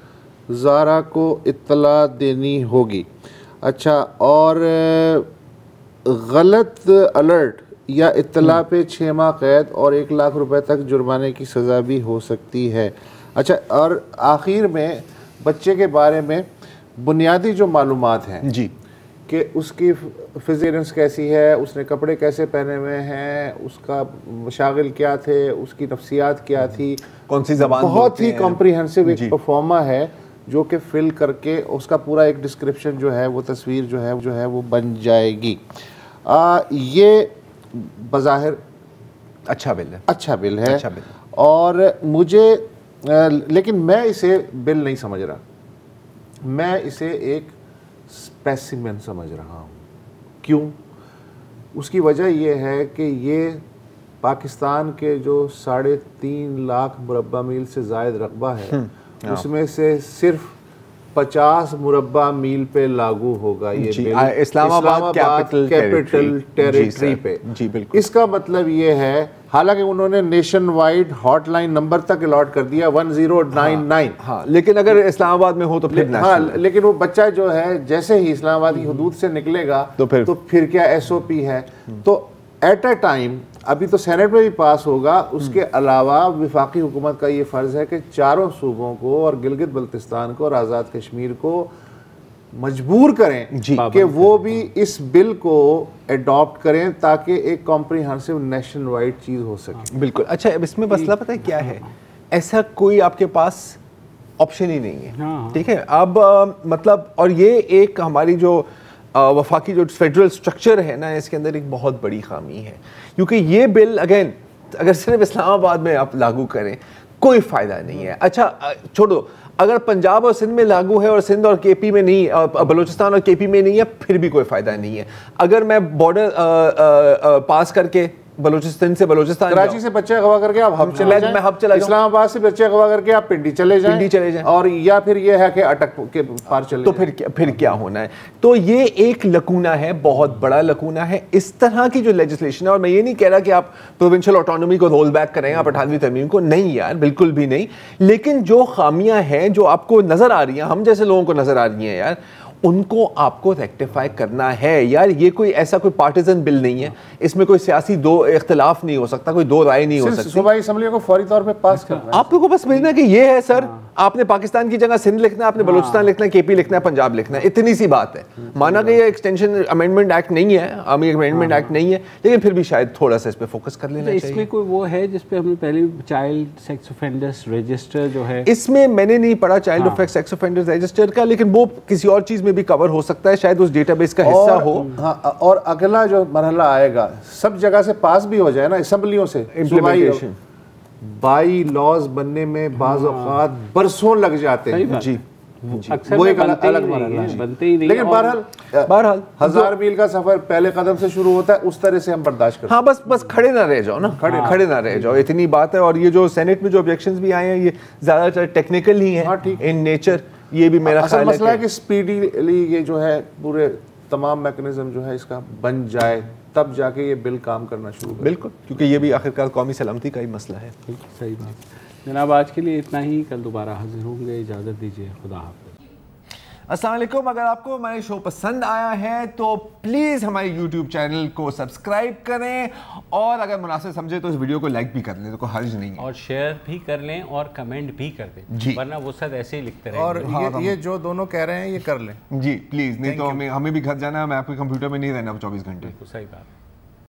ज़ारा को इत्तला देनी होगी। अच्छा, और गलत अलर्ट या इत्तला पे 6 माह कैद और 1 लाख रुपए तक जुर्माने की सज़ा भी हो सकती है। अच्छा, और आखिर में बच्चे के बारे में बुनियादी जो मालूमात हैं जी कि उसकी फिजिकल्स कैसी है, उसने कपड़े कैसे पहने हुए हैं, उसका मशागिल क्या थे, उसकी नफ्सियात क्या थी, कौन सी ज़बान, बहुत ही कॉम्प्रिहेंसिव एक परफॉर्मा है जो कि फिल करके उसका पूरा एक डिस्क्रिप्शन जो है वो तस्वीर जो है वो बन जाएगी। ये बज़ाहिर अच्छा बिल है, अच्छा बिल है, और मुझे लेकिन मैं इसे बिल नहीं समझ रहा, मैं इसे एक स्पेसिमेन समझ रहा हूँ। क्यों? उसकी वजह यह है कि ये पाकिस्तान के जो 3.5 लाख मुरब्बा मील से ज़ायद रकबा है उसमें से सिर्फ 50 मुरब्बा मील पे लागू होगा ये बिल, इस्लामाबाद कैपिटल टेरिटरी पे। जी बिल्कुल। इसका मतलब ये है, हालांकि उन्होंने नेशन वाइड हॉटलाइन नंबर तक अलॉट कर दिया 1099। हाँ, लेकिन अगर इस्लामाबाद में हो तो फिर हाँ, लेकिन वो बच्चा जो है जैसे ही इस्लामाबाद की हदूद से निकलेगा तो फिर क्या SOP है। तो एट अ टाइम अभी तो सेनेट में भी पास होगा, उसके अलावा वफाकी हुकूमत का ये फ़र्ज़ है कि चारों सूबों को और गिलगित बल्तिस्तान को और आज़ाद कश्मीर को मजबूर करें कि वो भी इस बिल को एडॉप्ट करें ताकि एक कॉम्प्रिहेंसिव नेशन वाइड चीज़ हो सके। बिल्कुल। अच्छा, अब इसमें मसला पता है क्या है, ऐसा कोई आपके पास ऑप्शन ही नहीं है, ठीक है। अब मतलब, और ये एक हमारी जो वफाकी जो फेडरल स्ट्रक्चर है ना, इसके अंदर एक बहुत बड़ी खामी है, क्योंकि ये बिल अगेन अगर सिर्फ इस्लामाबाद में आप लागू करें कोई फ़ायदा नहीं है। अच्छा छोड़ो, अगर पंजाब और सिंध में लागू है और सिंध और KP में नहीं, बलूचिस्तान और KP में नहीं है, फिर भी कोई फ़ायदा नहीं है। अगर मैं बॉर्डर पास करके बलूचिस्तान से बलूचिस्तान, कराची से बच्चे अगवा करके आप हब चले जाएं, इस्लामाबाद से बच्चे अगवा करके आप पिंडी चले जाएं, और या फिर ये है कि अटक के पार चले तो फिर क्या होना है। तो ये एक लकूना है, बहुत बड़ा लकूना है इस तरह की जो लेजिस्लेशन है। और मैं ये नहीं कह रहा कि आप प्रोविंशियल ऑटोनॉमी को रोल बैक करें, आप 18वीं तरमीम को, नहीं यार, बिल्कुल भी नहीं। लेकिन जो खामियां हैं जो आपको नजर आ रही हैं, हम जैसे लोगों को नजर आ रही हैं यार, उनको आपको रेक्टिफाई करना है। यार ये कोई ऐसा कोई पार्टिजन बिल नहीं है, इसमें कोई सियासी दो इख्तिलाफ नहीं हो सकता, कोई दो राय नहीं हो सकती। सूबाई असम्बली को फौरी तौर पे पास करना है। आपको बस भेजना कि ये है सर, आपने पाकिस्तान की जगह सिंध लिखना है, आपने बलूचिस्तान लिखना है, केपी लिखना है, पंजाब लिखना है, इतनी सी बात है। माना कि ये एक्सटेंशन अमेंडमेंट एक्ट नहीं है, आर्मी अमेंडमेंट एक्ट नहीं है, लेकिन फिर भी शायद थोड़ा सा इस पे फोकस कर लेना चाहिए। इसमें कोई वो है जिसपे हमने पहले चाइल्ड सेक्स ऑफेंडर्स रजिस्टर जो है, इसमें मैंने नहीं पढ़ा चाइल्ड सेक्स ऑफेंडर्स रजिस्टर का, लेकिन वो किसी और चीज में भी कवर हो सकता है, शायद उस डेटाबेस का हिस्सा हो। हाँ, और अगला जो मरहला आएगा सब जगह से पास भी हो जाए ना, असेंबलियों से इम्प्लीमेंटेशन, बाई लॉज बनने में बाज़ औक़ात बरसों लग जाते हैं जी। अक्सर वो एक बनते अलग ही मरहला नहीं है। है, बनते ही नहीं। लेकिन बहरहाल 1000 मील का सफर पहले कदम से शुरू होता है, उस तरह से हम बर्दाश्त करते हैं। हाँ, बस खड़े ना रह जाओ ना, खड़े ना रह जाओ, इतनी बात है। और ये जो सेनेट में जो ऑब्जेक्शंस भी आए हैं, ये ज्यादातर टेक्निकल ही हैं इन नेचर। ये भी मेरा असल ख्याल मसला है कि स्पीडीली ये जो है पूरे तमाम मैकेनिज्म जो है इसका बन जाए, तब जाके ये बिल काम करना शुरू करे। बिल्कुल, क्योंकि ये भी आखिरकार कौमी सलामती का ही मसला है। सही बात। जनाब आज के लिए इतना ही, कल दोबारा हाजिर होंगे, इजाज़त दीजिए, खुदा हाफ़िज़। अस्सलाम वालेकुम। अगर आपको हमारे शो पसंद आया है तो प्लीज़ हमारे YouTube चैनल को सब्सक्राइब करें, और अगर मुनासिब समझे तो इस वीडियो को लाइक भी कर लें, तो कोई हर्ज नहीं है, और शेयर भी कर लें और कमेंट भी कर दें जी, वरना वो सब ऐसे ही लिखते रहें। और ये जो दोनों कह रहे हैं ये कर लें जी प्लीज़, नहीं तो हमें भी घर जाना है, मैं आपके कंप्यूटर में नहीं रहना 24 घंटे। सही बात।